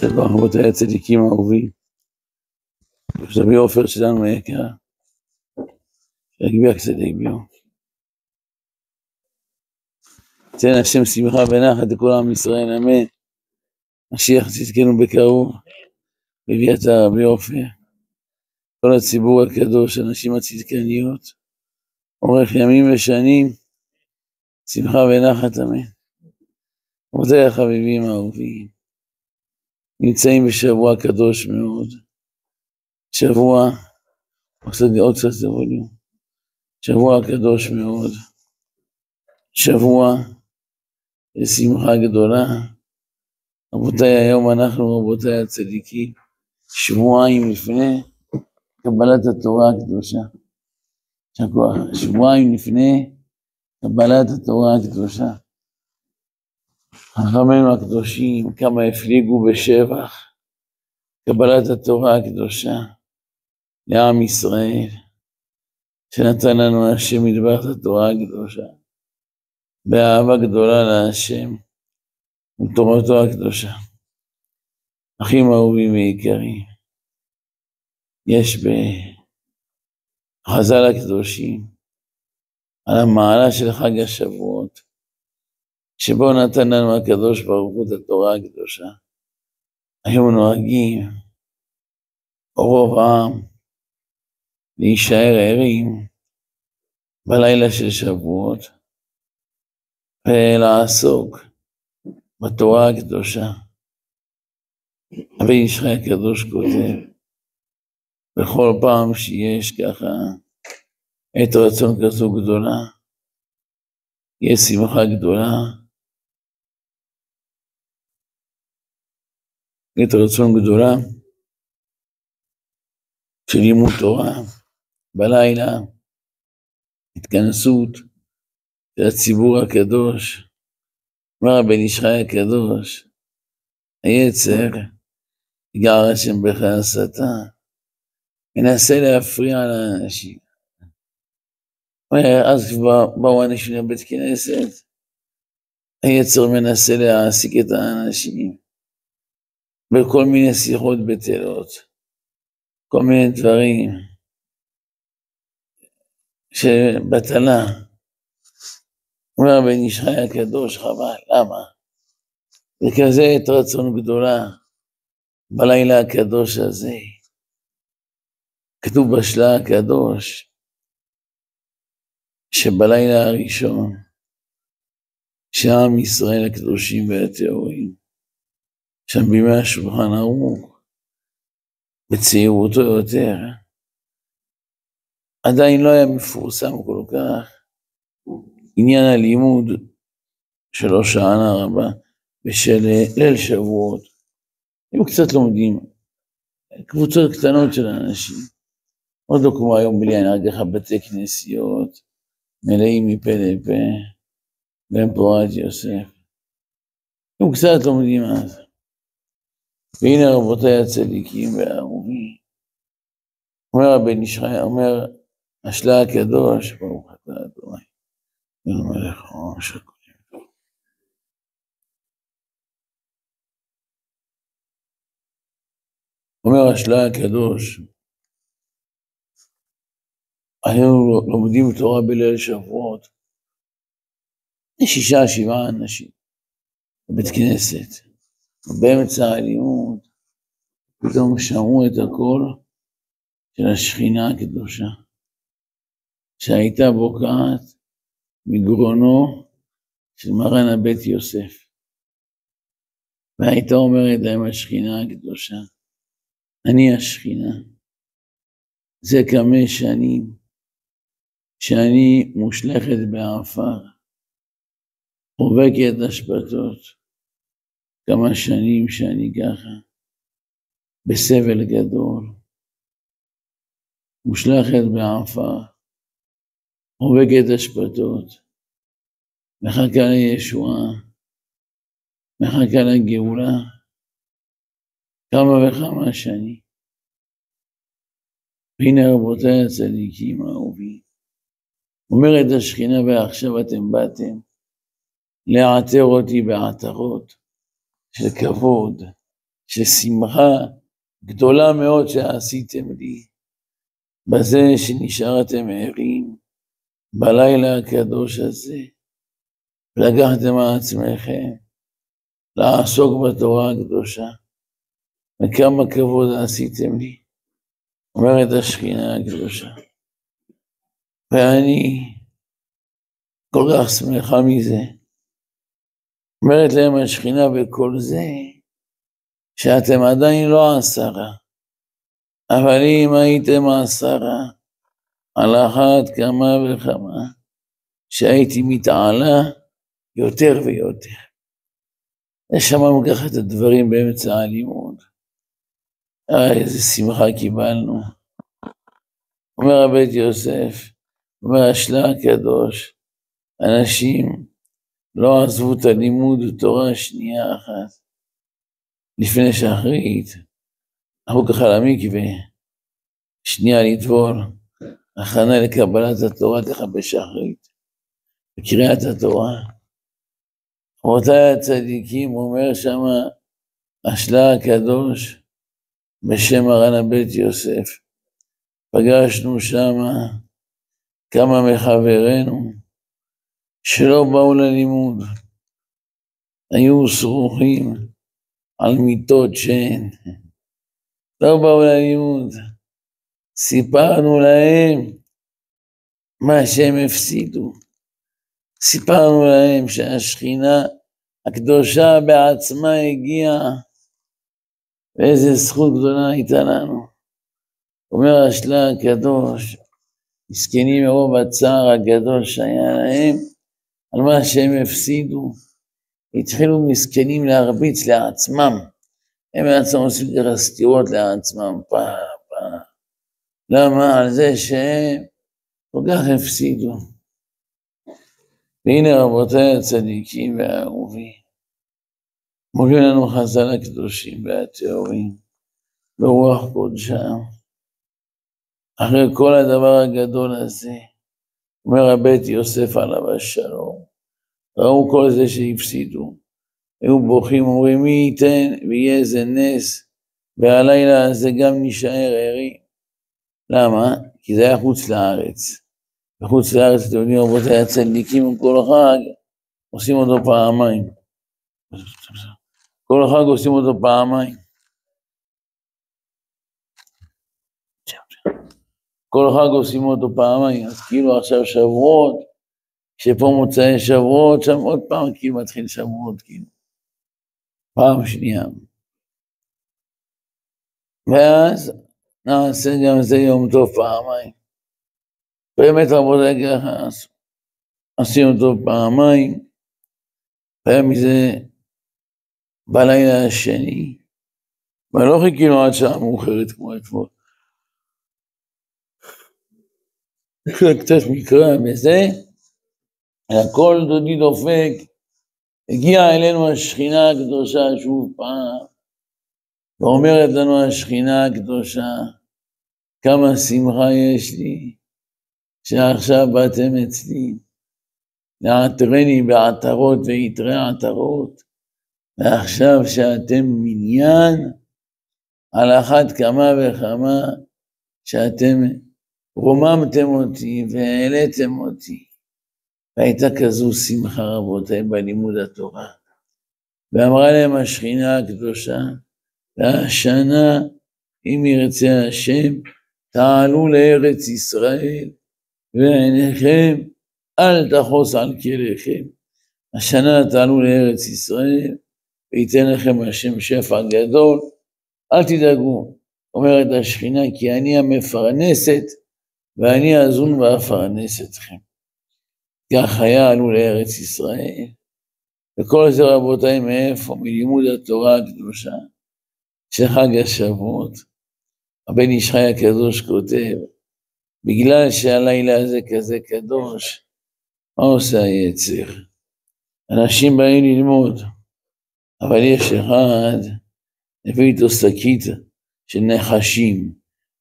שלום רבותיי הצדיקים האהובים, רבי עופר שלנו היקר, שיגביה צדיק ביום. תן השם שמחה ונחת לכל עם ישראל, אמן. משיח צדקנו בקרוב, בביאת רבי עופר, כל הציבור הקדוש, הנשים הצדקניות, אורך ימים ושנים, שמחה ונחת, אמן. רבותיי החביבים האהובים, נמצאים בשבוע קדוש מאוד, שבוע, עוד קצת ווליום, שבוע קדוש מאוד, שבוע לשמחה גדולה. רבותיי, היום אנחנו, רבותיי הצדיקים, שבועיים לפני קבלת התורה הקדושה. שבועיים לפני קבלת התורה הקדושה. חכמינו הקדושים, כמה הפליגו בשבח קבלת התורה הקדושה לעם ישראל, שנתן לנו השם יתברך את התורה הקדושה, באהבה גדולה להשם ותורתו הקדושה. אחים אהובים ויקרים, יש בחז"ל הקדושים על המעלה של חג השבועות, שבו נתן לנו הקדוש ברוך הוא את התורה הקדושה. היום נוהגים רוב העם להישאר ערים בלילה של שבועות ולעסוק בתורה הקדושה. הבן איש חי הקדוש כותב, בכל פעם שיש ככה את רצון כזו גדולה, יש שמחה גדולה, את רצון גדולה של לימוד תורה בלילה, התכנסות של הציבור הקדוש. אמר הבן איש חי הקדוש, היצר גר השם בחסתה, מנסה להפריע לאנשים. אז כבר באו אנשים לבית כנסת, היצר מנסה להעסיק את האנשים בכל מיני שיחות בטלות, כל מיני דברים שבטלה. אומר הבן איש חי הקדוש, חבל, למה? וכזה את רצון גדולה בלילה הקדוש הזה. כתוב בשלה הקדוש, שבלילה הראשון, שעם ישראל הקדושים והטהורים, שם בימי השולחן ערוך, בצעירותו יותר, עדיין לא היה מפורסם כל כך עניין הלימוד של הושענא רבה ושל ליל שבועות. היו קצת לומדים, קבוצות קטנות של אנשים, עוד לא כמו היום בלי הנהגך בתי כנסיות, מלאים מפה לפה, בן פורת יוסף. היו קצת לומדים אז. והנה רבותיי הצדיקים והאהובים, אומר הבן איש חי, אומר השלה הקדוש, ברוך אתה אדוני, מלך העולם הכולים. אומר השלה הקדוש, היום לומדים תורה בליל שבועות, 6-7 אנשים בבית כנסת, באמצע הלימוד, פתאום שמעו את הקול של השכינה הקדושה, שהייתה בוקעת מגרונו של מרן הבית יוסף, והייתה אומרת להם השכינה הקדושה, אני השכינה, זה כמה שנים שאני מושלכת בעפר, חובקת השפתות, כמה שנים שאני ככה, בסבל גדול, מושלכת בעפר, חובקת השפתות, מחכה לישועה, מחכה לגאולה, כמה וכמה שנים. והנה רבותיי הצדיקים האהובים, אומרת השכינה, ועכשיו אתם באתם לעטר אותי בעטרות של כבוד, ששמחה גדולה מאוד שעשיתם לי, בזה שנשארתם ערים בלילה הקדוש הזה, ולקחתם על עצמכם לעסוק בתורה הקדושה, וכמה כבוד עשיתם לי, אומרת השכינה הקדושה. ואני כל כך שמחה מזה. אומרת להם השכינה בכל זה, שאתם עדיין לא 10, אבל אם הייתם 10, על אחת כמה וכמה, שהייתי מתעלה יותר ויותר. שמענו ככה את הדברים באמצע הלימוד. איזה שמחה קיבלנו. אומר הבית יוסף, אומר השלה הקדוש, אנשים לא עזבו את הלימוד תורה שנייה אחת, לפני שחרית, הלכו ככה למקווה, שנייה לטבול, הכנה לקבלת התורה ככה בשחרית, בקריאת התורה. רבותיי הצדיקים, אומר שמה השלה הקדוש, בשם מרן הבית יוסף, פגשנו שמה כמה מחברינו שלא באו ללימוד, היו סרוכים על מיטות שן, לא באו ללימוד, סיפרנו להם מה שהם הפסידו, סיפרנו להם שהשכינה הקדושה בעצמה הגיעה, ואיזה זכות גדולה הייתה לנו. אומר השלה הקדוש, מסכנים מרוב הצער הגדול שהיה להם, על מה שהם הפסידו, התחילו מסכנים להרביץ לעצמם, הם בעצם עושים ככה סתירות לעצמם פעם. למה? על זה שהם כל כך הפסידו. והנה רבותיי הצדיקים והאהובים, מובילים לנו חז"ל הקדושים והטהורים, ברוח קודשם. אחרי כל הדבר הגדול הזה, אומר הבית יוסף עליו השלום, ראו כל זה שהפסידו, היו בוכים, אומרים מי ייתן ויהיה איזה נס, והלילה הזה גם נשאר ערים. למה? כי זה היה חוץ לארץ. בחוץ לארץ, אתם יודעים, רבותיי הצדיקים, כל חג עושים אותו פעמיים. כל חג עושים אותו פעמיים. כל חג עושים אותו פעמיים, אז כאילו עכשיו שבועות, שפה מוצאי שבועות, שם עוד פעם כאילו מתחיל שבועות, כאילו. פעם שנייה. ואז נעשה גם זה יום טוב פעמיים. באמת רבותיי ככה, עשינו טוב פעמיים, והיה מזה בלילה השני, ולא חיכינו עד שעה מאוחרת כמו אתמול. יש לה קצת מקרא בזה, הכל דודי דופק, הגיעה אלינו השכינה הקדושה שוב פעם, ואומרת לנו השכינה הקדושה, כמה שמחה יש לי, שעכשיו באתם אצלי, לעטרני בעטרות ויתרי עטרות, ועכשיו שאתם מניין, על אחת כמה וכמה, שאתם רוממתם אותי והעליתם אותי, והייתה כזו שמחה רבותיי בלימוד התורה, ואמרה להם השכינה הקדושה, והשנה אם ירצה השם, תעלו לארץ ישראל, ועיניכם אל תחוס על כליכם, השנה תעלו לארץ ישראל, וייתן לכם השם שפע גדול, אל תדאגו, אומרת השכינה, כי אני המפרנסת, ואני אזון ואפרנס אתכם. כך יעלו לארץ ישראל, וכל זה רבותיי מאיפה? מלימוד התורה הקדושה, של חג השבועות. הבן איש חי הקדוש כותב, בגלל שהלילה הזה כזה קדוש, מה עושה היצר? אנשים באים ללמוד, אבל יש אחד, הביא איתו שקית של נחשים,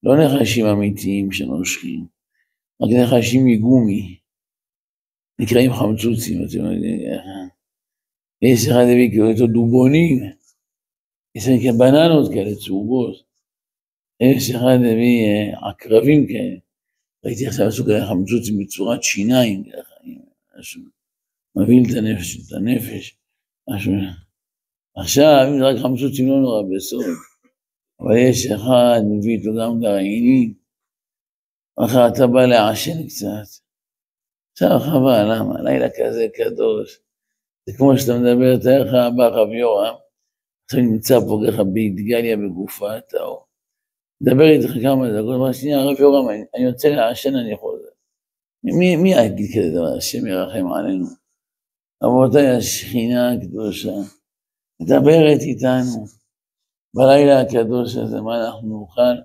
לא נחשים אמיתיים שנושכים, רק נחשים מגומי, נקראים חמצוצים, אתם יודעים, יש אחד הביא איתו דובונים, יש לי בננות כאלה צהובות, יש אחד הביא עקרבים כאלה, ראיתי עכשיו עשו כאלה חמצוצים בצורת שיניים, משהו מביא את הנפש, משהו. עכשיו, אם זה רק חמצוצים לא נורא בסוף, אבל יש אחד מביא איתו גם גרעינים, אחר אתה בא לעשן קצת, עכשיו חבל, למה? לילה כזה קדוש, זה כמו שאתה מדבר, תאר לך הבא רב יורם, עכשיו נמצא פה ככה באתגליה בגופה, טהור. דבר איתך כמה דקות, מה שנייה, הרב יורם, אני יוצא לעשן, אני חוזר. מי יגיד כזה דבר, השם ירחם עלינו? רבותיי, השכינה הקדושה, מדברת איתנו, בלילה הקדוש הזה, מה אנחנו נוכל,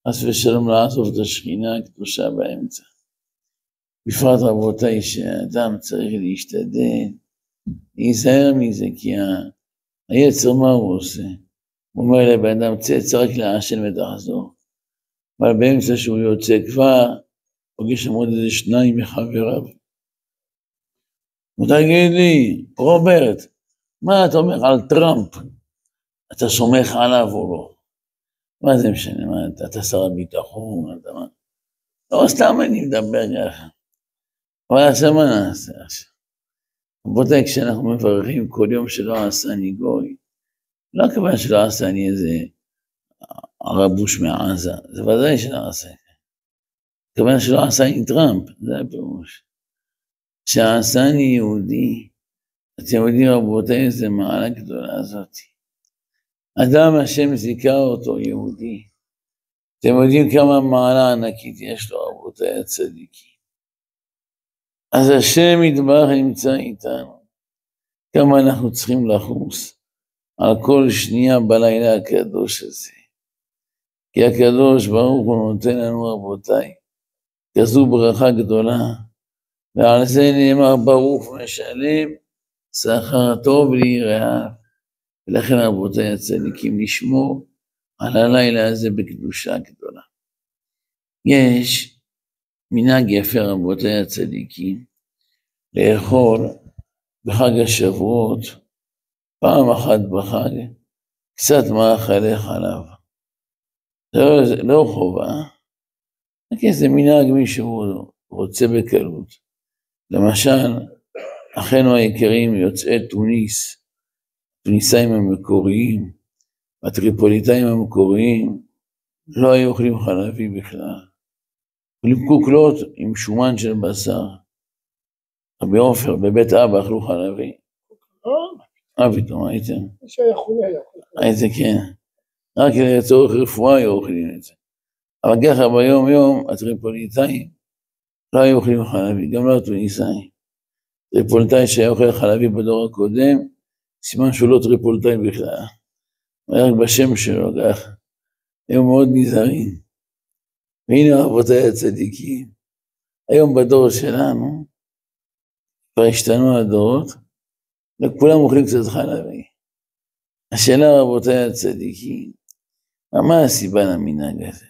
חס ושלום לעזוב את השכינה הקדושה באמצע. בפרט רבותיי, שהאדם צריך להשתדל, להיזהר מזה, כי היצר מה הוא עושה? הוא אומר לבן אדם, צא רק לעשן ותחזור. אבל באמצע שהוא יוצא כבר, פוגש שם עוד איזה שניים מחבריו. ותגיד לי, רוברט, מה אתה אומר על טראמפ? אתה סומך עליו או לא? מה זה משנה? מה, אתה שר הביטחון? אתה מה? לא, סתם אני מדבר ככה. אבל עכשיו מה נעשה עכשיו? רבותיי, כשאנחנו מברכים כל יום שלא עשני גוי, לא הכוונה שלא עשני איזה הרבוש מעזה, זה ודאי שלא עשה. הכוונה שלא עשני טראמפ, זה הפירוש. שעשני יהודי, אתם יודעים רבותיי, איזה מעלה גדולה הזאת. אדם השם זיכה אותו יהודי. אתם יודעים כמה מעלה ענקית יש לו רבותיי הצדיקים. אז השם יתברך נמצא איתנו. כמה אנחנו צריכים לחוס על כל שנייה בלילה הקדוש הזה. כי הקדוש ברוך הוא נותן לנו רבותיי, כזו ברכה גדולה, ועל זה נאמר ברוך משלם, שכר טוב ליראיו. ולכן רבותיי הצדיקים נשמור על הלילה הזה בקדושה גדולה. יש מנהג יפה רבותיי הצדיקים, לאכול בחג השבועות, פעם אחת בחג, קצת מאכלי חלב. זה לא חובה, כי זה מנהג מישהו רוצה בקלות. למשל, אחינו היקרים יוצאי תוניס, התוניסאים המקוריים, הטריפוליטאים המקוריים, לא היו אוכלים חלבי בכלל. אוכלים קוקלות עם שומן של בשר. רבי עופר בבית אבא אכלו חלבי. פתאום הייתם? הייתם כן. רק לצורך רפואה היו אוכלים את זה. אבל ככה ביום יום הטריפוליטאים לא היו אוכלים חלבי, גם לא התוניסאים. טריפוליטאי שהיה אוכל חלבי בדור הקודם, סימן שהוא לא טריפוליטאי בכלל. היה רק בשם שלו ככה. היו מאוד נזהרים. והנה רבותיי הצדיקים, היום בדור שלנו, כבר השתנו הדורות, וכולם אוכלים קצת חלבי. השאלה רבותיי הצדיקים, מה הסיבה למנהג הזה?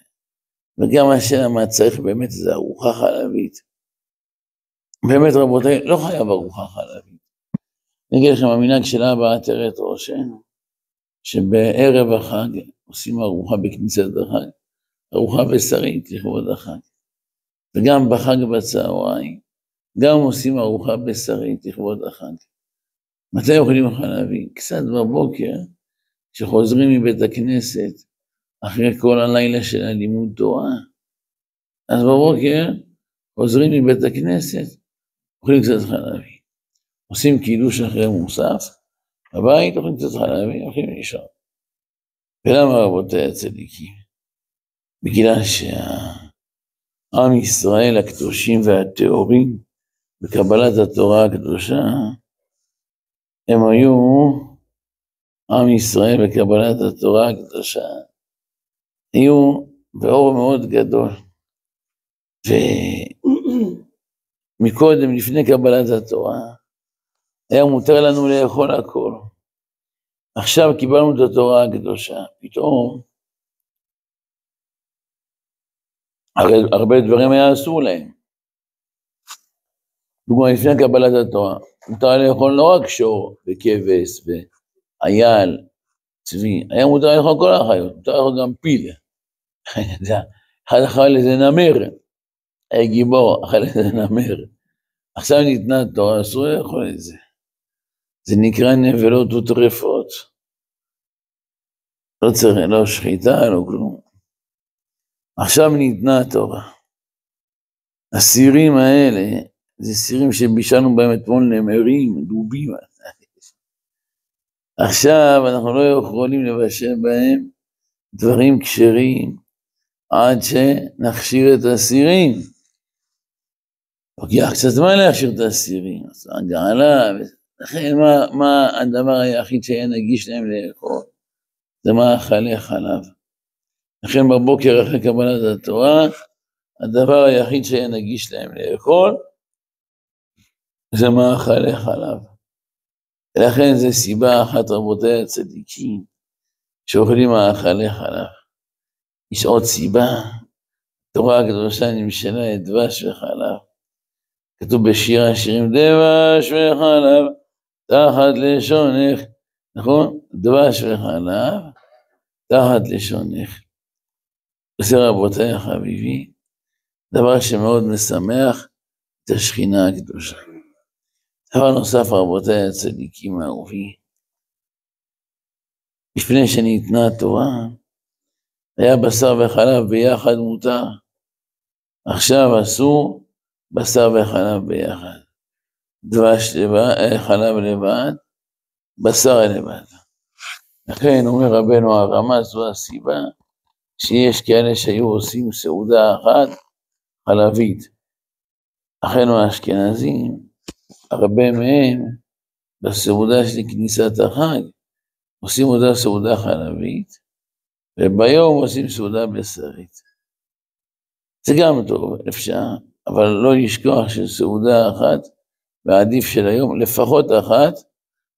וגם השאלה מה צריך באמת זה ארוחה חלבית. באמת רבותיי, לא חייב ארוחה חלבית. אני אגיד לכם, המנהג של אבא עטרת ראשנו, שבערב החג עושים ארוחה בכניסת החג, ארוחה בשרית לכבוד החג. וגם בחג בצהריים, גם עושים ארוחה בשרית לכבוד החג. מתי אוכלים חלבי? קצת בבוקר, כשחוזרים מבית הכנסת, אחרי כל הלילה של הלימוד תורה, אז בבוקר חוזרים מבית הכנסת, אוכלים קצת חלבי. עושים קידוש אחרי מוסף, בבית אוכלים קצת חלבי, הולכים לישון. ולמה רבותיי הצדיקים? בגלל שהעם ישראל הקדושים והטהורים, בקבלת התורה הקדושה, הם היו עם ישראל בקבלת התורה הקדושה, היו באור מאוד גדול. ומקודם, לפני קבלת התורה, היה מותר לנו לאכול הכל. עכשיו קיבלנו את התורה הקדושה, פתאום הרבה דברים היה אסור להם. דוגמה, לפני קבלת התורה, מותר לאכול לא רק שור וכבש ואייל צבי, היה מותר לאכול כל החיות, מותר לאכול גם פיל. אחד אכל איזה נמר, היה גיבור, אכל איזה נמר. עכשיו ניתנה תורה, אסור לאכול את זה. זה נקרא נבלות וטרפות. לא צריך, לא שחיטה, לא כלום. עכשיו ניתנה התורה. הסירים האלה, זה סירים שבישלנו בהם אתמול נמרים, דובים. עכשיו אנחנו לא יכולים לבשל בהם דברים כשרים, עד שנכשיר את הסירים. לוקח קצת זמן להכשיר את הסירים, אז הגעלה, לכן מה הדבר היחיד שהיה נגיש להם לאכול? זה מאכלי חלב. לכן בבוקר אחרי קבלת התורה, הדבר היחיד שהיה נגיש להם לאכול, זה מאכלי חלב. ולכן זה סיבה אחת רבותיי הצדיקים, שאוכלים מאכלי חלב. יש עוד סיבה, התורה הקדושה נמשלה את דבש וחלב. כתוב בשיר השירים, דבש וחלב, תחת לשונך, נכון? דבש וחלב, תחת לשונך. זה רבותיי החביבי, דבר שמאוד משמח את השכינה הקדושה. דבר נוסף רבותיי הצדיקים האהובים, לפני שניתנה התורה, היה בשר וחלב ביחד מותר, עכשיו אסור בשר וחלב ביחד, דבש לבד, חלב לבד, בשר לבד. לכן אומר רבנו הרמ"א, זו הסיבה שיש כאלה שהיו עושים סעודה אחת חלבית. אחינו האשכנזים, הרבה מהם בסעודה של כניסת החג עושים אותה סעודה חלבית, וביום עושים סעודה בשרית. זה גם טוב, אפשר, אבל לא לשכוח שסעודה אחת, ועדיף של היום, לפחות אחת,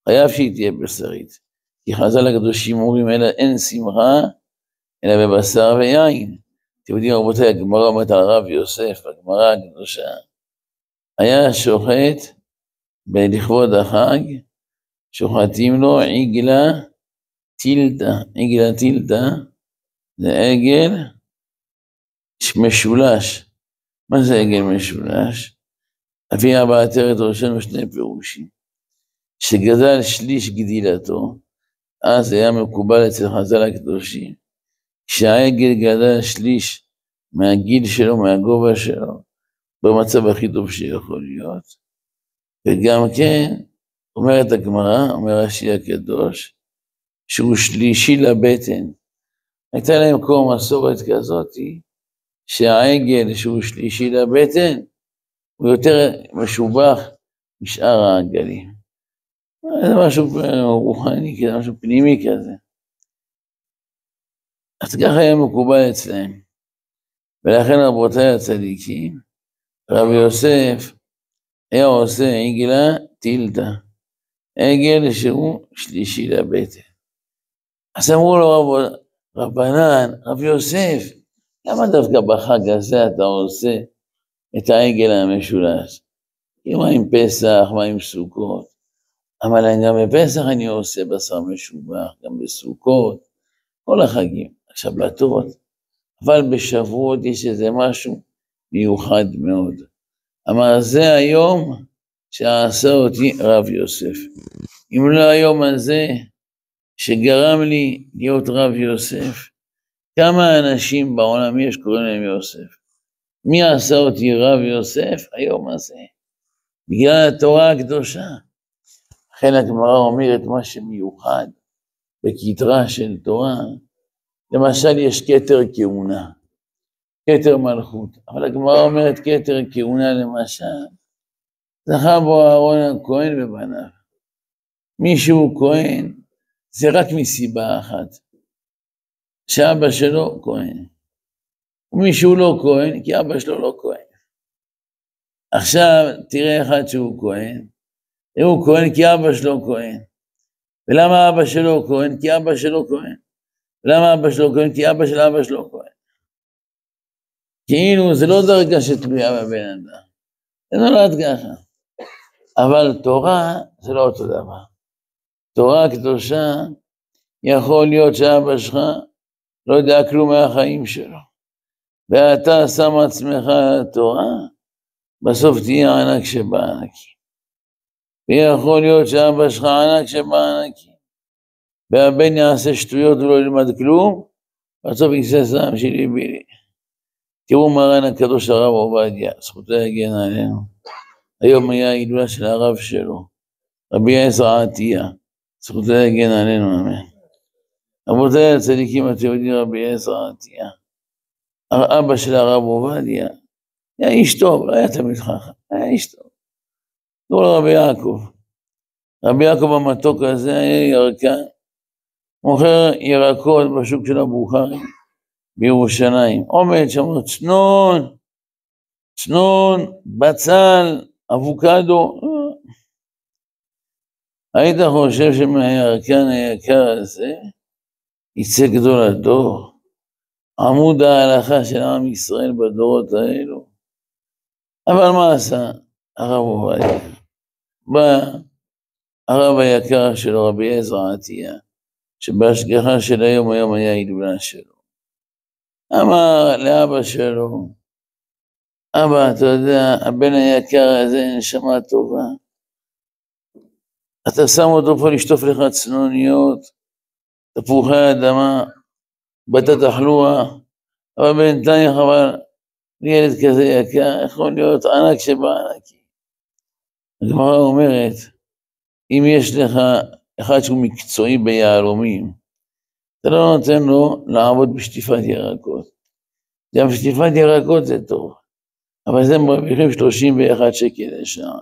חייב שהיא תהיה בשרית. כי חז"ל הקדושים אומרים, אלא אין שמחה, אלא בבשר ויין. אתם יודעים רבותיי, הגמרא אומרת על רב יוסף, הגמרא הקדושה, היה שוחט לכבוד החג, שוחטים לו עגלה טילדה. עגלה טילדה זה עגל משולש. מה זה עגל משולש? אבי אבא עטרת ראשנו שני פירושים. שגדל שליש גדילתו, אז היה מקובל אצל חז"ל הקדושים, כשהעגל גדל שליש מהגיל שלו, מהגובה שלו, במצב הכי טוב שיכול להיות. וגם כן, אומרת הגמרא, אומר רש"י הקדוש, שהוא שלישי לבטן. הייתה להם כה מסורת כזאת, שהעגל שהוא שלישי לבטן, הוא יותר משובח משאר העגלים. זה משהו רוחני, זה משהו פנימי כזה. אז ככה היה מקובל אצלהם. ולכן רבותיי הצדיקים, רב יוסף היה עושה עגלה טילדה, עגל שהוא שלישי לבטן. אז אמרו לו רבנן, רב יוסף, למה דווקא בחג הזה אתה עושה את העגל המשולש? מה עם פסח, מה עם סוכות? אבל גם בפסח אני עושה בשר משובח, גם בסוכות, כל החגים, שבתות, אבל בשבועות יש איזה משהו מיוחד מאוד. אמר זה היום שעשה אותי רב יוסף. אם לא היום הזה שגרם לי להיות רב יוסף, כמה אנשים בעולם יש קוראים להם יוסף? מי עשה אותי רב יוסף? היום הזה. בגלל התורה הקדושה. לכן הגמרא אומרת מה שמיוחד בכתרה של תורה, למשל יש כתר כהונה, כתר מלכות, אבל הגמרא אומרת כתר כהונה למשל, זכה בו אהרון הכהן ובניו. מישהו כהן, זה רק מסיבה אחת, שאבא שלו כהן, ומישהו לא כהן, כי אבא שלו לא כהן. עכשיו תראה אחד שהוא כהן, הוא כהן כי אבא שלו כהן. ולמה אבא שלו כהן? כי אבא שלו כהן. ולמה אבא שלו כהן? כי אבא של אבא שלו כהן. כאילו זה לא דרגה שתלויה בבן אדם. זה נולד ככה. אבל תורה זה לא אותו דבר. תורה הקדושה יכול להיות שאבא שלך לא יודע כלום מהחיים שלו, ואתה שם עצמך לתורה, בסוף תהיה ענק שבענקים. ויכול להיות שאבא שלך ענק שבענקים, והבן יעשה שטויות ולא ילמד כלום, בסוף יישא סם שלי בילי. תראו מרן הקדוש הרב עובדיה, זכותו יגן עלינו. היום היה ההילולה של הרב שלו, רבי עזר עטיה, זכותו יגן עלינו, אמן. רבותיי הצדיקים התיעודי רבי עזר עטיה, אבא של הרב עובדיה, היה איש טוב, לא היה תמיד חכם, היה איש טוב. תראו לרבי יעקב, רבי יעקב המתוק הזה היה ירקן, מוכר ירקות בשוק של הבוכרי בירושלים, עומד שם צנון, בצל, אבוקדו. היית חושב שמהירקן היקר הזה יצא גדול הדור, עמוד ההלכה של עם ישראל בדורות האלו. אבל מה עשה הרב עובדיה? בא הרב היקר שלו, רבי עזר עטיה, שבהשגחה של היום היה הילולה שלו. אמר לאבא שלו, אבא, אתה יודע, הבן היקר הזה נשמה טובה, אתה שם אותו פה לשטוף לך צנוניות, תפוחי אדמה, בטת תחלואה, אבל בינתיים חבל, ילד כזה יקר, יכול להיות ענק שבענקים. הגמרא אומרת, אם יש לך אחד שהוא מקצועי ביהלומים, אתה לא נותן לו לעבוד בשטיפת ירקות. גם שטיפת ירקות זה טוב, אבל זה מרוויחים 31 שקל לשעה.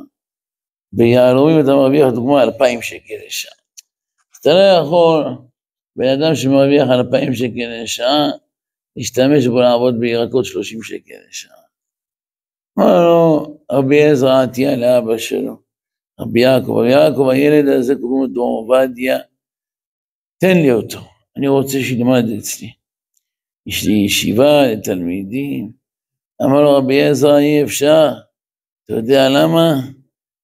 ביהלומים אתה מרוויח דוגמה 2,000 שקל לשעה. אתה לא יכול, בן אדם שמרוויח 2,000 שקל לשעה, להשתמש בו לעבוד בירקות 30 שקל לשעה. אמר לו, רבי עזר עטיה לאבא שלו, רבי יעקב, הילד הזה קוראים אותו עובדיה, תן לי אותו, אני רוצה שילמד אצלי. יש לי ישיבה לתלמידים. אמר לו רבי עזר, אי אפשר, אתה יודע למה?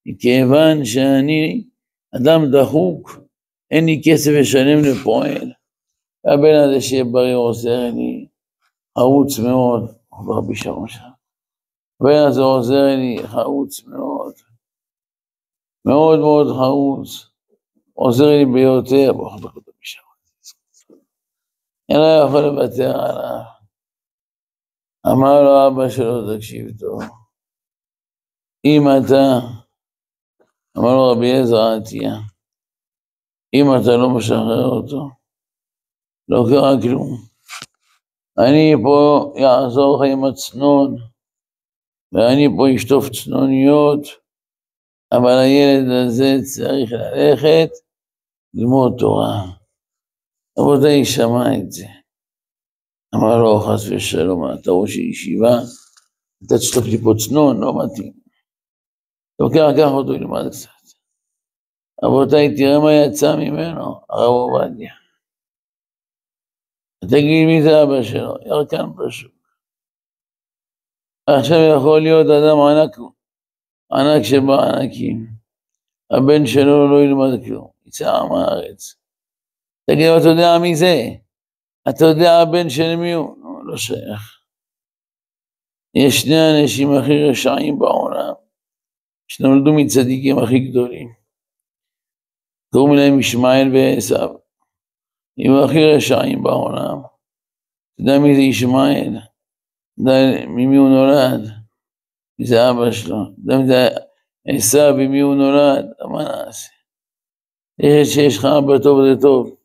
מכיוון שאני אדם דחוק, אין לי כסף לשלם לפועל. והבן הזה שיהיה בריא עוזר לי, חרוץ מאוד, רבי שרון שם. הבן הזה עוזר לי, חרוץ מאוד, מאוד מאוד חרוץ, עוזר לי ביותר, רבי שרון. אני לא יכול לוותר עליו. אמר לו אבא שלו, תקשיב טוב, אם אתה, אמר לו רבי עזר עטיה, אם אתה לא משחרר אותו, לא קרה כלום. אני פה יעזור לך עם הצנון, ואני פה אשטוף צנוניות, אבל הילד הזה צריך ללכת ללמוד תורה. רבותיי, שמע את זה. אמר לו, חס ושלום, אתה ראש ישיבה, אתה תשטוף לי פה צנון, לא מתאים. לקח אותו ללמד קצת. רבותיי, תראה מה יצא ממנו, הרב עובדיה. תגיד מי זה אבא שלו, ירקן פשוט. עכשיו יכול להיות אדם ענק שבענקים. הבן שלו לא ילמד כלום, יצא עם הארץ. תגיד, אתה יודע מי זה? אתה יודע הבן של מי הוא? לא שייך. יש שני האנשים הכי רשעים בעולם, שנולדו מצדיקים הכי גדולים. קוראים להם ישמעאל ועשיו. הם הכי רשעים בעולם. אתה יודע מי זה ישמעאל? אתה יודע ממי הוא נולד? מי זה אבא שלו? אתה יודע מי זה עשיו ומי הוא נולד? מה נעשה? שיש לך אבא טוב זה טוב.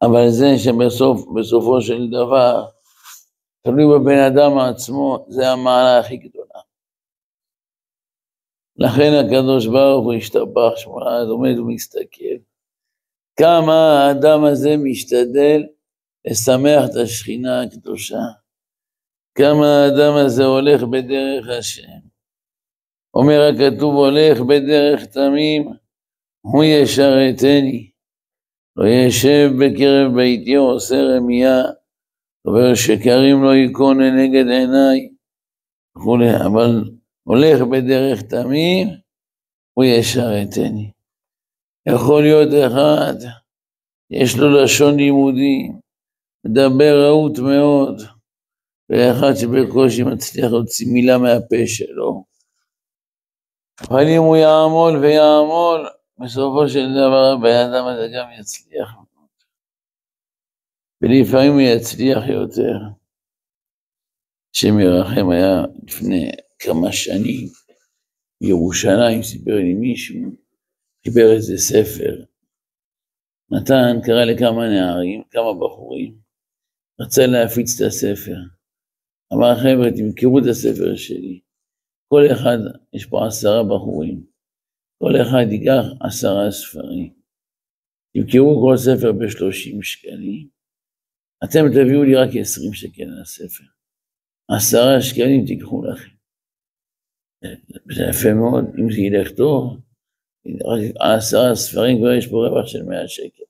אבל זה שבסופו של דבר, תלוי בבן אדם עצמו, זה המעלה הכי גדולה. לכן הקדוש ברוך הוא השתבח שמו, אז עומד ומסתכל. כמה האדם הזה משתדל לשמח את השכינה הקדושה. כמה האדם הזה הולך בדרך השם. אומר הכתוב, הולך בדרך תמים, הוא ישרתני. לא ישב בקרב ביתי עושה רמייה, אומר שקרים לא ייכון לנגד עיניי, אבל הולך בדרך תמים, הוא ישרתני. יכול להיות אחד, יש לו לשון לימודים, מדבר רהוט מאוד, ואחד שבקושי מצליח להוציא מילה מהפה שלו. אבל אם הוא יעמול ויעמול, בסופו של דבר הבן אדם הזה גם יצליח. ולפעמים הוא יצליח יותר. השם ירחם, היה לפני כמה שנים, בירושלים, סיפר לי מישהו, חיבר איזה ספר. נתן, קרא לכמה נערים, כמה בחורים, רצה להפיץ את הספר. אמר, חבר'ה, תמכרו את הספר שלי. כל אחד, יש פה 10 בחורים, כל אחד ייקח 10 ספרים. תמכרו כל ספר ב30 שקלים, אתם תביאו לי רק 20 שקל על הספר. 10 שקלים תיקחו לכם. זה יפה מאוד, אם זה ילך טוב, רק 10 ספרים כבר יש פה רווח של 100 שקל.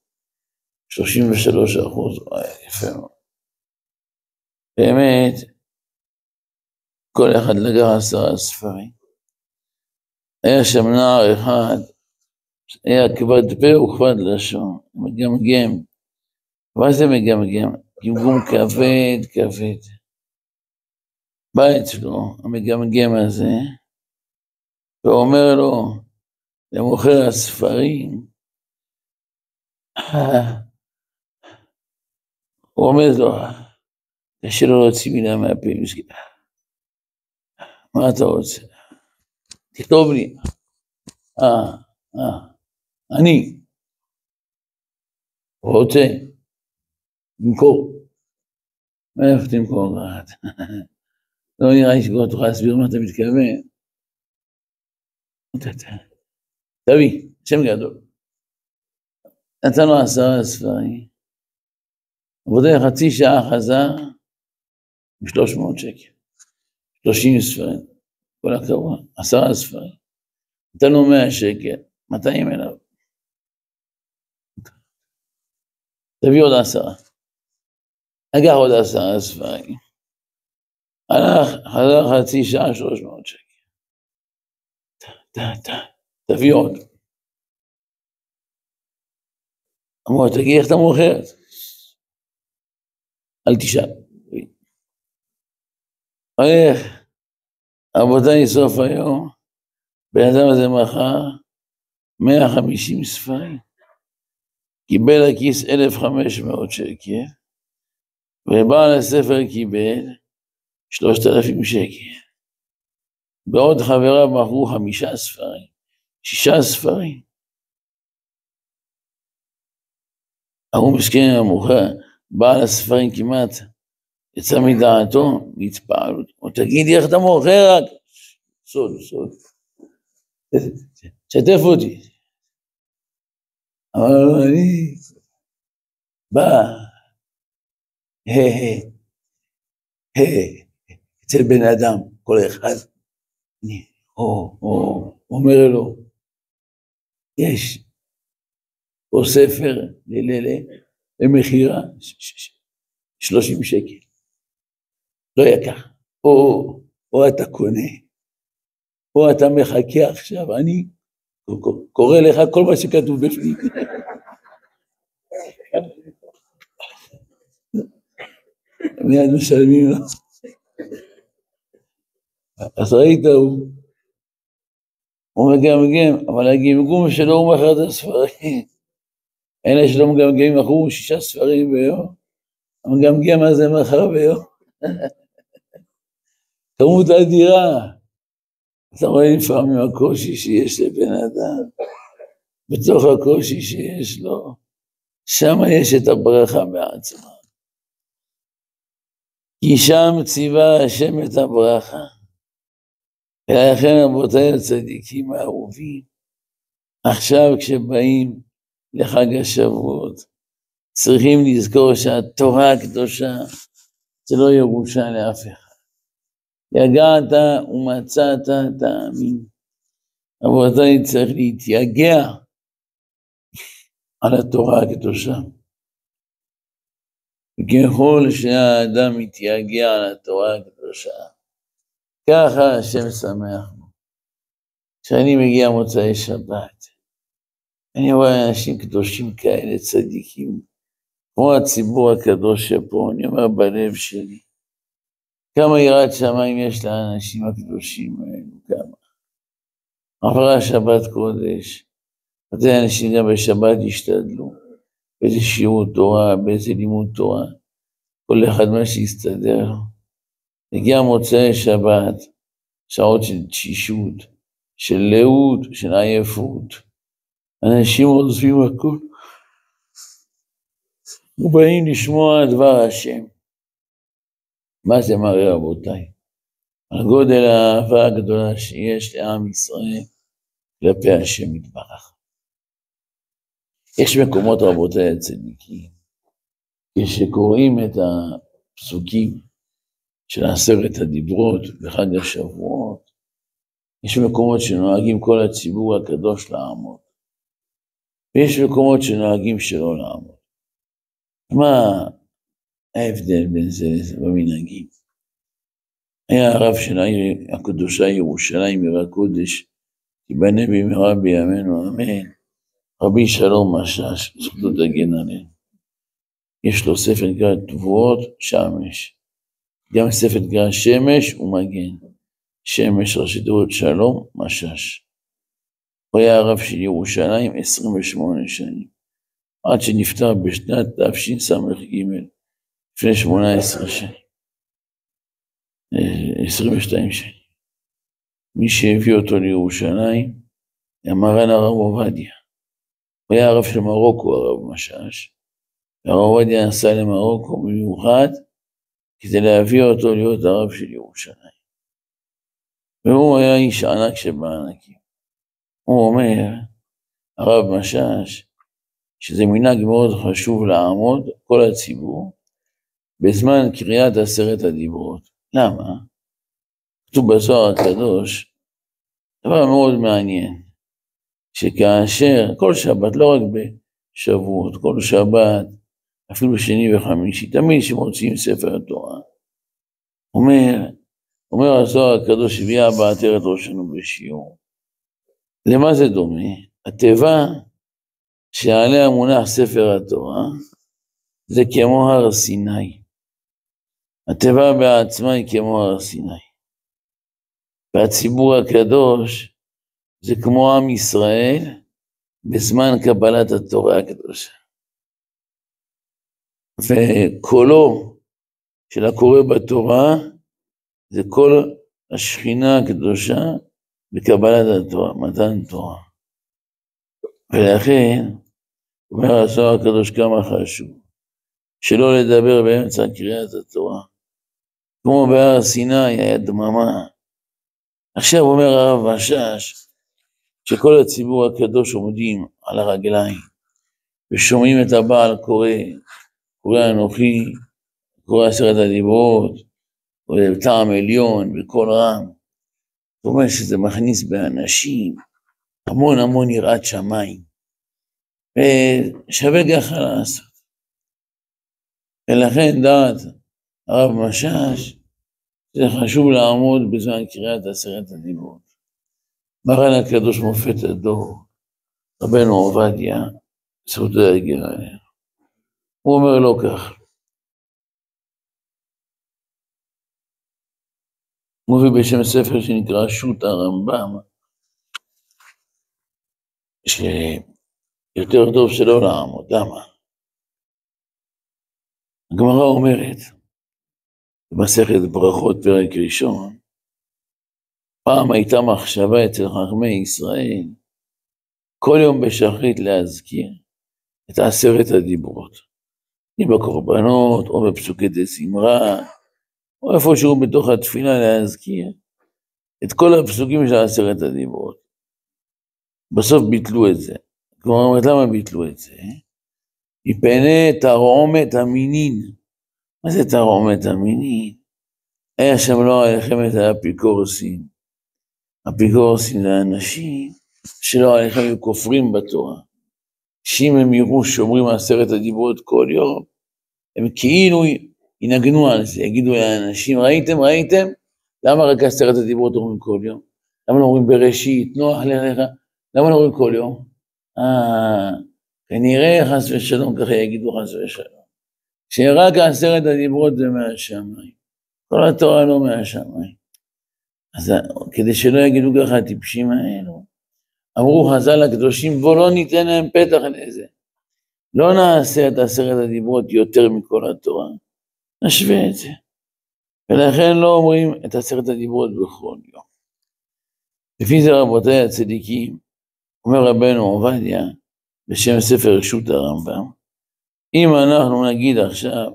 33%, יפה מאוד. באמת, כל אחד לקח 10 ספרים. היה שם נער אחד, היה כבד פה וכבד לשון, מגמגם. מה זה מגמגם? גמגום כבד, כבד. בא אצלו, המגמגם הזה, ואומר לו, למוכר הספרים, הוא אומר לו, קשה לו להוציא מילה מהפה, מה אתה רוצה? תכתוב לי. אני רוצה למכור. מאיפה תמכור? לא נראה לי שכבר תוכל להסביר מה אתה מתכוון. תביא, שם גדול. נתנו 10 ספרים. עבודה חצי שעה חזר, ב300 שקל. 30 ספרים. כל הכבוד, 10 ספרים. נתנו 100 שקל, 200 אליו. תביא עוד 10. לקח עוד 10 ספרים. הלך, חזר חצי שעה, 300 שקל. תביא עוד. אמרו, תגיד איך אתה מוכרת? אל תשאל. הולך, רבותיי, סוף היום, בן אדם הזה מכר 150 ספרים, קיבל לכיס 1,500 שקל, ובעל הספר קיבל 3,000 שקל. בעוד חבריו מכרו 5 ספרים, 6 ספרים. ההוא מסכן המוכר, בעל הספרים כמעט יצא מדעתו, מהתפעלות. או תגידי איך אתה מוכר רק? סוד. שתף אותי. אבל אני בא, אצל בן אדם, כל אחד, אומר לו, יש פה ספר למחירה 30 שקל. לא יקר. או אתה קונה, או אתה מחכה עכשיו, אני קורא לך כל מה שכתוב בפנים. מיד משלמים לו. אז ראית הוא מגמגם, אבל הגמגום שלו הוא מכר את הספרים. אלה שלא מגמגמים מכרו 6 ספרים ביום, המגמגם הזה מכר ביום. כמות אדירה. אתה רואה לפעמים הקושי שיש לבן אדם, בתוך הקושי שיש לו, שם יש את הברכה בעצמה. כי שם ציווה השם את הברכה. ולכן רבותיי הצדיקים האהובים, עכשיו כשבאים לחג השבועות, צריכים לזכור שהתורה הקדושה זה לא ירושה לאף אחד. יגעת ומצאת תאמין. רבותיי, צריך להתייגע על התורה הקדושה. וככל שהאדם מתייגע על התורה הקדושה, ככה השם שמח בו. כשאני מגיע מוצאי שבת, אני רואה אנשים קדושים כאלה, צדיקים, כמו הציבור הקדוש שפה, אני אומר בלב שלי, כמה יראת שמיים יש לאנשים הקדושים האלו, כמה. עברה שבת קודש, מתי אנשים גם בשבת ישתדלו, באיזה שיעור תורה, באיזה לימוד תורה, כל אחד מה שיסתדר. הגיע מוצאי שבת, שעות של תשישות, של לאות, של עייפות. אנשים עוזבים הכל, ובאים לשמוע דבר השם. מה זה מראה רבותיי? הגודל האהבה הגדולה שיש לעם ישראל כלפי השם יתברך. יש מקומות רבותיי הצדיקים, כשקוראים את הפסוקים של 10 הדיברות בחג השבועות, יש מקומות שנוהגים כל הציבור הקדוש לעמוד, ויש מקומות שנוהגים שלא לעמוד. מה ההבדל בין זה לזה במנהגים? היה הרב של העיר הקדושה ירושלים עיר הקודש, ייבנה במהרה בימינו אמן, רבי שלום משאש, זכותו תגן עלינו. יש לו ספר נקרא תבואות שמש, גם ספר נקרא שמש ומגן, שמש ראשי תיבות שלום משאש. הוא היה הרב של ירושלים 28 שנים, עד שנפטר בשנת תשס"ג, לפני 18 שנים, 22 שנים. מי שהביא אותו לירושלים, היה מרן הרב עובדיה. הוא היה הרב של מרוקו, הרב משאש. הרב עובדיה נסע למרוקו במיוחד, כדי להביא אותו להיות הרב של ירושלים. והוא היה איש ענק שבענקים. הוא אומר, הרב משאש, שזה מנהג מאוד חשוב לעמוד, כל הציבור, בזמן קריאת 10 הדיברות. למה? כתוב בזוהר הקדוש, דבר מאוד מעניין, שכאשר כל שבת, לא רק בשבועות, כל שבת, אפילו שני וחמישי, תמיד שמוצאים ספר התורה, אומר הזוהר הקדוש, הביאה בעטרת ראשנו בשיעור. למה זה דומה? התיבה שעליה מונח ספר התורה, זה כמו הר סיני. התיבה בעצמה היא כמו הר סיני. והציבור הקדוש זה כמו עם ישראל בזמן קבלת התורה הקדושה. וקולו של הקורא בתורה זה קול השכינה הקדושה בקבלת התורה, מתן תורה. ולכן אומר הזוהר הקדוש כמה חשוב, שלא לדבר באמצע קריאת התורה. כמו בהר סיני היה דממה. עכשיו אומר הרב משאש, שכל הציבור הקדוש עומדים על הרגליים, ושומעים את הבעל קורא אנוכי, קורא 10 הדיברות, ובטעם עליון, בקול רם. זאת אומרת שזה מכניס באנשים המון יראת שמיים, ושווה ככה לעשות. ולכן דעת הרב משאש, זה חשוב לעמוד בזמן קריאת 10 הדיברות. מרן הקדוש מופת הדור, רבנו עובדיה, זכותו יגן עלינו. הוא אומר לו כך, הוא מביא בשם ספר שנקרא שו"ת הרמב"ם, שיותר טוב שלא לעמוד. למה? הגמרא אומרת, במסכת ברכות פרק ראשון, פעם הייתה מחשבה אצל חכמי ישראל, כל יום בשחרית להזכיר את 10 הדיברות, אם בקורבנות או בפסוקי דזמרה, או איפשהו בתוך התפילה להזכיר את כל הפסוקים של 10 הדיברות. בסוף ביטלו את זה. כלומר, למה ביטלו את זה? מפני תרעומת המינין. מה זה תרעומת המינין? היה שם לא עליכם את האפיקורסים. אפיקורסים זה אנשים שלא עליכם היו כופרים בתורה. שאם הם יראו שאומרים 10 הדיברות כל יום, הם כאילו ינגנו על זה, יגידו לאנשים, ראיתם? למה רק 10 הדיברות אומרים כל יום? למה לא אומרים בראשית, נוח לך? למה לא אומרים כל יום? כנראה חס ושלום, ככה יגידו חס ושלום, שרק 10 הדיברות זה מהשמיים, כל התורה לא מהשמיים. אז כדי שלא יגידו ככה הטיפשים האלו, אמרו חז"ל הקדושים, בוא לא ניתן להם פתח לזה, לא נעשה את 10 הדיברות יותר מכל התורה, נשווה את זה, ולכן לא אומרים את 10 הדיברות בכל יום. לפי זה רבותיי הצדיקים, אומר רבנו עובדיה, בשם ספר רשות הרמב"ם, אם אנחנו נגיד עכשיו,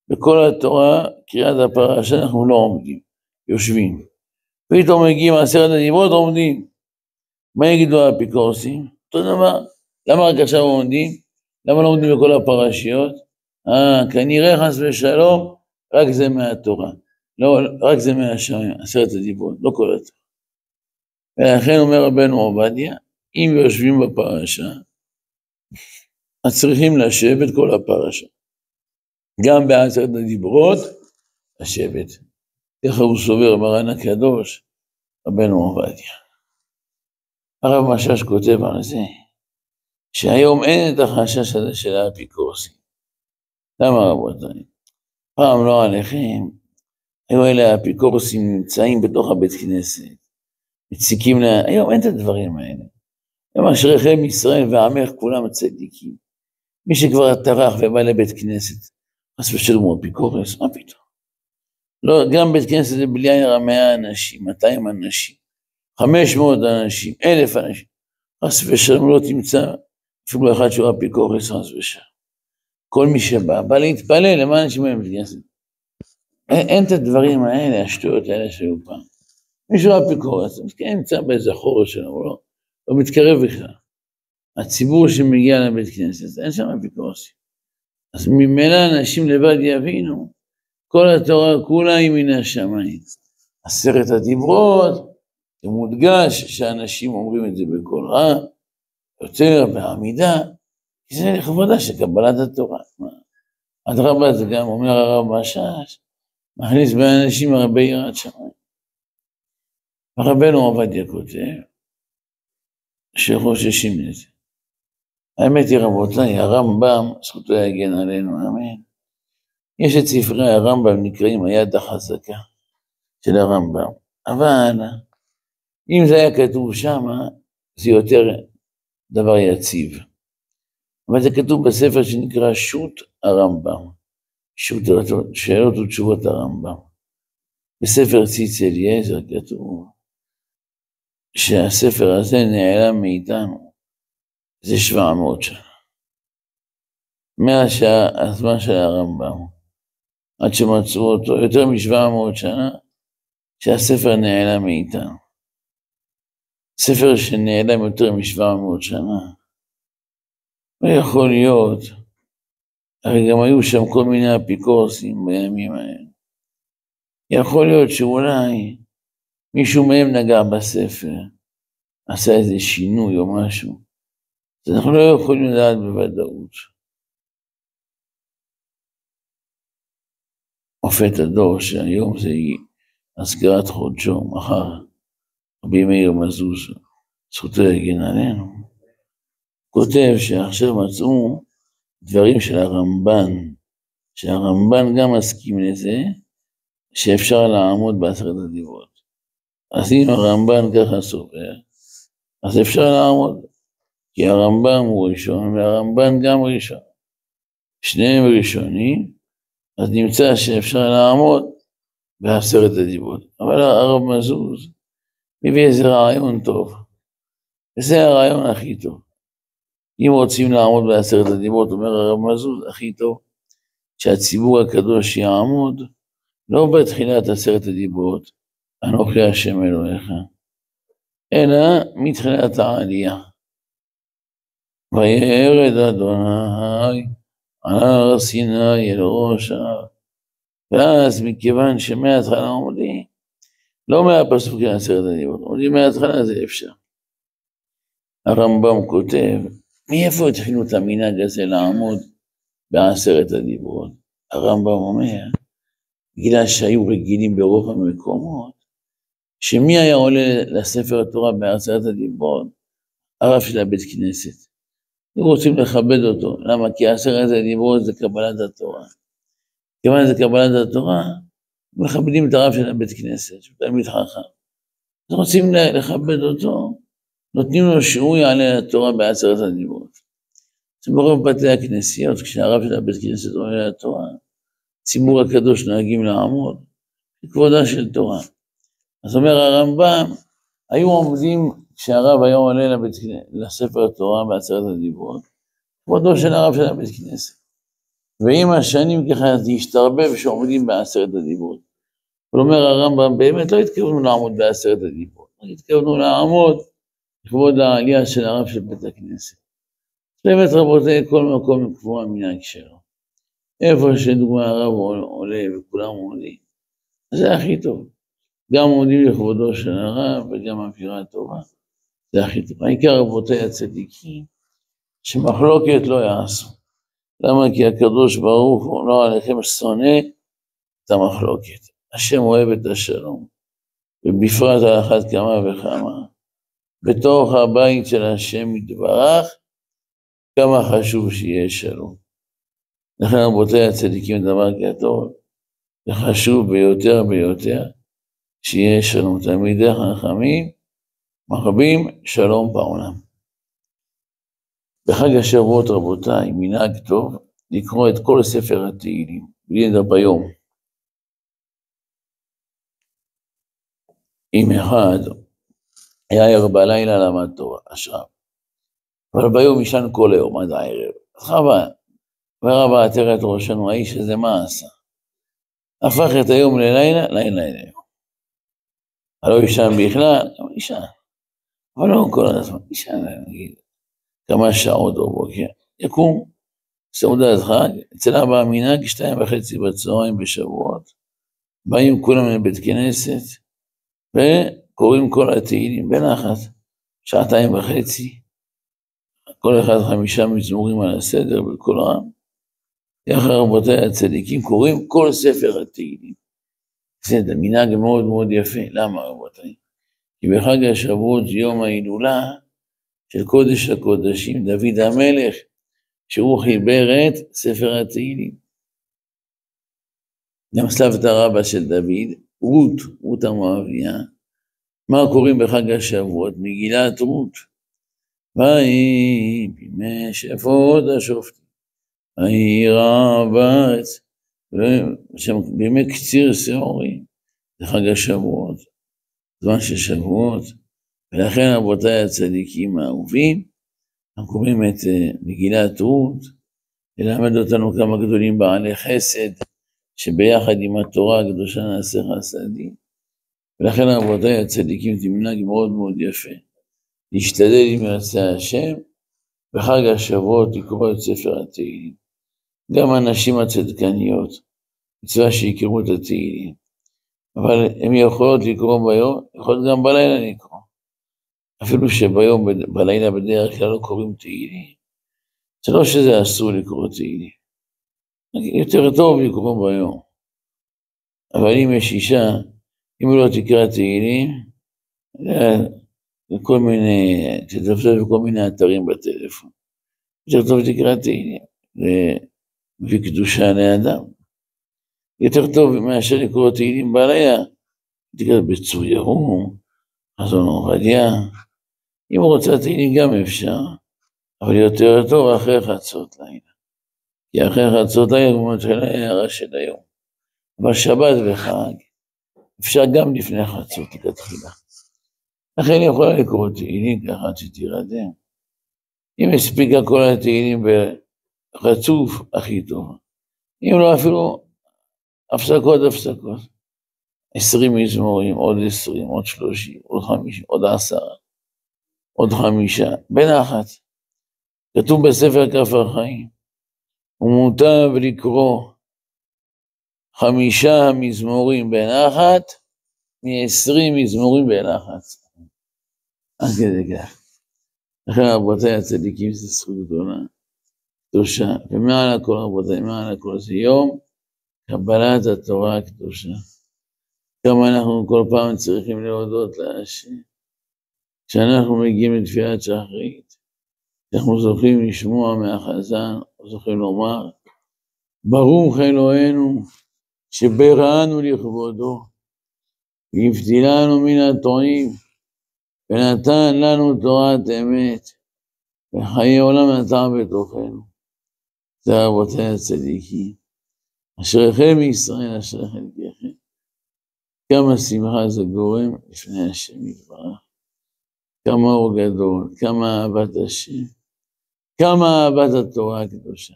בכל התורה, קריאת הפרשה, אנחנו לא עומדים, יושבים. פתאום מגיעים 10 הדיברות, עומדים. מה יגידו האפיקורסים? אותו דבר. למה רק עכשיו עומדים? למה לא עומדים בכל הפרשיות? כנראה חס ושלום, רק זה מהתורה. לא, רק זה מהשמיים, 10 הדיברות, לא כל התורה. ולכן אומר רבנו עובדיה, אם יושבים בפרשה, אז צריכים לשבת כל הפרשה. גם ב10 הדיברות, לשבת. ככה הוא סובר מרן הקדוש, רבנו עובדיה. הרב משאש כותב על זה, שהיום אין את החשש הזה של האפיקורסים. למה רבותיי? פעם לא עליכם, היו אלה האפיקורסים נמצאים בתוך הבית כנסת, מציקים לה, היום אין את הדברים האלה. הם אשריכם ישראל ועמך כולם צדיקים. מי שכבר טרח ובא לבית כנסת, חס ושלום הוא אפיקורס, מה פתאום? לא, גם בית כנסת זה בלי עין 100 אנשים, 200 אנשים, 500 אנשים, 1,000 אנשים. חס ושלום לא תמצא אפילו אחד שהוא אפיקורס, חס ושלום. כל מי שבא, בא להתפלל, למה אנשים הם בית כנסת? אין את הדברים האלה, השטויות האלה שהיו פעם. מישהו אפיקורס, אז כן נמצא באיזה חורש שלו, לא מתקרב בכלל. הציבור שמגיע לבית כנסת, אין שם אפיקורסים. אז ממילא אנשים לבד יבינו, כל התורה כולה היא מן השמיים. 10 הדיברות, זה מודגש שאנשים אומרים את זה בקול רם, יותר בעמידה, כי זה לכבודה של קבלת התורה. אדרבה זה גם אומר הרב משאש, מכניס באנשים הרבה יראת שמיים. הרבנו עובדיה כותב, שחוששים לזה. האמת היא רבותיי, הרמב"ם, זכותו יגן עלינו, אמן. יש את ספרי הרמב"ם נקראים היד החזקה של הרמב"ם, אבל אם זה היה כתוב שם, זה יותר דבר יציב. אבל זה כתוב בספר שנקרא שו"ת הרמב"ם, שאלות ותשובות הרמב"ם. בספר ציץ אליעזר כתוב שהספר הזה נעלם מאיתנו, זה 700 שנה. מהזמן של הרמב"ם, עד שמצאו אותו, יותר מ700 שנה, שהספר נעלם מאיתנו. ספר שנעלם יותר מ700 שנה, ויכול להיות, הרי גם היו שם כל מיני אפיקורסים בימים האלה. יכול להיות שאולי מישהו מהם נגע בספר, עשה איזה שינוי או משהו, אז אנחנו לא יכולים לדעת בוודאות. מופת הדור שהיום זה אזכרת חודשו, מחר, רבי מאיר מזוז, זכותו יגן עלינו, כותב שעכשיו מצאו דברים של הרמב"ן, שהרמב"ן גם מסכים לזה, שאפשר לעמוד ב10 הדיברות. אז אם הרמב"ן ככה סופר, אז אפשר לעמוד, כי הרמב"ם הוא ראשון, והרמב"ן גם ראשון. שניהם ראשונים, אז נמצא שאפשר לעמוד ב10 הדיברות. אבל הרב מזוז מביא איזה רעיון טוב, וזה הרעיון הכי טוב. אם רוצים לעמוד ב10 הדיברות, אומר הרב מזוז, הכי טוב, שהציבור הקדוש יעמוד, לא בתחילת 10 הדיברות, אנוכי השם אלוהיך, אלא מתחילת העלייה. וירד אדוני על הר סיני אל ראש ההר. ואז מכיוון שמההתחלה עומדים, לא מהפסוקים 10 הדיברות, עומדים מההתחלה זה אפשר. הרמב"ם כותב, מאיפה התחילו את המנהג הזה לעמוד ב10 הדיברות? הרמב"ם אומר, בגלל שהיו רגילים ברוב המקומות, שמי היה עולה לספר התורה ב10 הדיברות? הרב של הבית כנסת. רוצים לכבד אותו. למה? כי 10 הדיברות זה קבלת התורה. כיוון זה קבלת התורה, מכבדים את הרב של הבית כנסת, שהוא תלמיד חכם. אז רוצים לכבד אותו, נותנים לו שהוא יעלה לתורה ב10 הדיברות. זה ברוב בתי הכנסיות, כשהרב של הבית כנסת עולה לתורה, ציבור הקדוש נוהגים לעמוד, כבודה של תורה. אז אומר הרמב"ם, היו עומדים, כשהרב היה עולה לספר התורה ב10 הדיברות, כבודו של הרב של הבית כנסת. ועם השנים ככה השתרבב שעומדים ב10 הדיברות. אבל אומר הרמב"ם, באמת לא התכוונו לעמוד ב10 הדיברות, התכוונו לעמוד לכבוד העלייה של הרב של בית הכנסת. באמת רבותיי, כל מקום קבוע מנהג שלו. איפה שדוגמה הרב עולה וכולם עולים, זה הכי טוב. גם עומדים לכבודו של הרב וגם אווירה טובה, זה הכי טוב. העיקר רבותיי הצדיקים, שמחלוקת לא יעשו. למה? כי הקדוש ברוך הוא לא עליכם שונא את המחלוקת. השם אוהב את השלום, ובפרט על אחת כמה וכמה. בתוך הבית של השם יתברך, כמה חשוב שיהיה שלום. לכן רבותיי הצדיקים דבר גדול, זה חשוב ביותר ביותר, שיהיה שלום. תלמידי חכמים מחבים שלום בעולם. בחג השבועות רבותיי, מנהג טוב, לקרוא את כל ספר התהילים, בלי נדר ביום. אם אחד היה ער בלילה למד תורה, אשריו. אבל ביום ישן כל היום עד הערב. חבל, ורבה עטרת ראשנו, האיש הזה מה עשה? הפך את היום ללילה, לילה ליום. הלא ישן בכלל, גם ישן. אבל לא כל הזמן, ישן, נגיד, כמה שעות או בוקר. יקום, סעודת חג, אצל אבא המנהג 2:30 בצהריים בשבועות. באים כולם לבית כנסת, וקוראים כל התהילים בנחת, 2:30. כל אחד 5 מזמורים על הסדר בכל רם. יחד רבותיי הצדיקים קוראים כל ספר התהילים. זה מנהג מאוד מאוד יפה. למה רבותיי? כי בחג השבועות יום ההילולה של קודש הקודשים, דוד המלך, שהוא חיבר את ספר התהילים. גם סבתא רבא של דוד, רות המואביה. מה קוראים בחג השבועות? מגילת רות. ויהי בימי שפוט השופטים, ויהי רעב בארץ, בימי קציר שעורים, זה חג השבועות, זמן של שבועות, ולכן רבותיי הצדיקים האהובים, אנחנו קוראים את מגילת רות, ללמד אותנו כמה גדולים בעלי חסד, שביחד עם התורה הקדושה נעשה חסדים, ולכן רבותיי הצדיקים זה מנהג מאוד מאוד יפה, להשתדל עם ירצה השם, בחג השבועות לקרוא את ספר התהילים. גם הנשים הצדקניות, מצווה שיקראו את התהילים, אבל הן יכולות לקרוא ביום, יכולות גם בלילה לקרוא. אפילו שביום, בלילה בדרך כלל לא קוראים תהילים. זה לא שזה אסור לקרוא תהילים. יותר טוב לקרוא ביום. אבל אם יש אישה, אם לא תקרא תהילים, כל מיני, תדפדף בכל מיני אתרים בטלפון. יותר טוב תקרא תהילים, מביא קדושה לאדם. יותר טוב מאשר לקרוא תהילים בלילה, תקרא בצור ירום, חזון עובדיה. אם הוא רוצה תהילים גם אפשר, אבל יותר טוב אחרי חצות לילה. כי אחרי חצות לילה הוא מתחילה הערה של היום. אבל שבת וחג, אפשר גם לפני חצות תתחילה. לכן היא יכולה לקרוא תהילים ככה שתירדם. אם הספיקה כל התהילים בחצוף, הכי טוב. אם לא אפילו הפסקות. 20 מזמורים, עוד 20, עוד 30, עוד 50, עוד 10, עוד 5, בנחת. כתוב בספר כף החיים, ומוטב לקרוא 5 מזמורים בנחת, מ-20 מזמורים בנחת. עד כדי כך. לכן רבותיי הצדיקים זה זכות גדולה, קדושה, ומעל הכל רבותיי, מעל הכל זה יום קבלת התורה הקדושה. כמה אנחנו כל פעם צריכים להודות להשם, כשאנחנו מגיעים לתפילת שחרית, אנחנו זוכים לשמוע מהחזן, זוכים לומר, ברוך אלוהינו שבראנו לכבודו, והבדילנו מן הטועים, ונתן לנו תורת אמת, וחיי עולם נטע בתוכנו. זה רבותי הצדיקים, אשריכם ישראל, אשרי חלקכם. כמה שמחה זה גורם לפני השם יתברך, כמה אור גדול, כמה אהבת השם, כמה אהבת התורה הקדושה.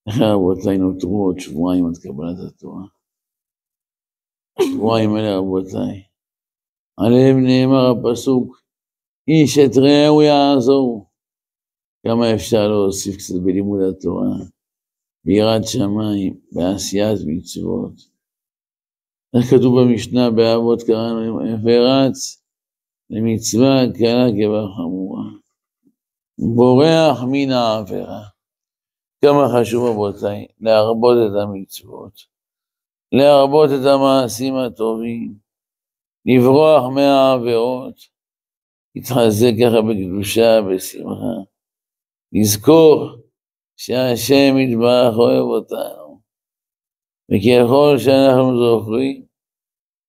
איך רבותיי נותרו עוד שבועיים עד קבלת התורה. שבועיים אלה רבותיי, עליהם נאמר הפסוק, איש את רעהו יעזור. כמה אפשר להוסיף קצת בלימוד התורה, ביראת שמיים, בעשיית מצוות. איך כתוב במשנה באבות קראנו, ורץ למצווה קלה כבחמורה, בורח מן העבירה. כמה חשוב רבותיי, להרבות את המצוות, להרבות את המעשים הטובים, לברוח מהעבירות, להתחזק ככה בקדושה, בשמחה, לזכור שהשם יתברך אוהב אותנו, וככל שאנחנו זוכרים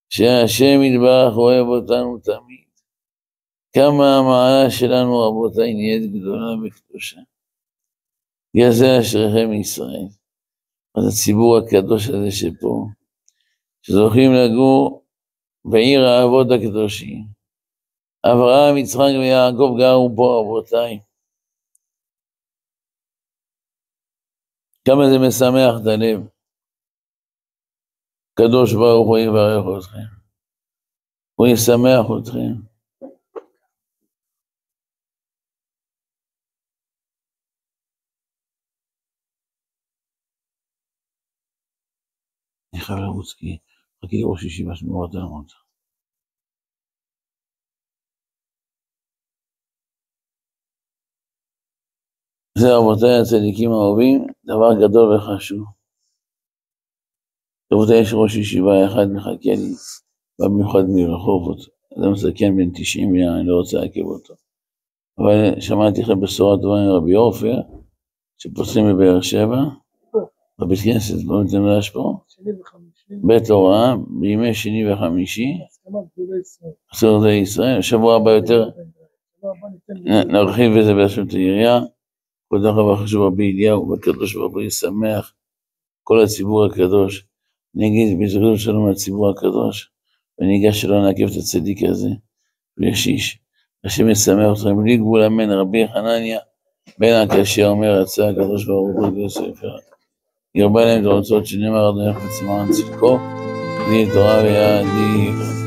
שהשם יתברך אוהב אותנו תמיד, כמה המעלה שלנו רבותיי נהיית גדולה בקדושה. יזה אשריכם ישראל, אז הציבור הקדוש הזה שפה, שזוכים לגור בעיר האבות הקדושים, אברהם, יצחק ויעקב גרו פה רבותיי. כמה זה משמח את הלב. קדוש ברוך הוא יברך אתכם, הוא ישמח אתכם. אני חייב לרוץ כי חכי לראש ישיבה שמורת לעמוד. זה רבותיי הצדיקים האהובים, דבר גדול וחשוב. רבותיי, יש ראש ישיבה אחד מחכה לי, במיוחד מרחובות, אדם זקן בן 90 אני לא רוצה לעכב אותו. אבל שמעתי לכם בשורה טובה מרבי עופר, שפוסלים בבאר שבע, בבית כנסת, בבית מדרש פה, בית הוראה, בימי שני וחמישי, גדולי ישראל, שבוע הבא יותר, נרחיב בזה ברשות העירייה, כל דבר חשוב רבי אליהו, בקדוש ברוך הוא ישמח, כל הציבור הקדוש, נגיד בזכות שלום לציבור הקדוש, וניגש שלא נעכב את הצדיק הזה, וישיש, השם ישמח אתכם, בלי גבול אמן, רבי חנניה, בן הקשה אומר, רצה הקדוש ברוך הוא בספר, ירבה להם את הרצות שנאמר, אדוני חפץ למען צדקו, בלי תורה ויעדיף.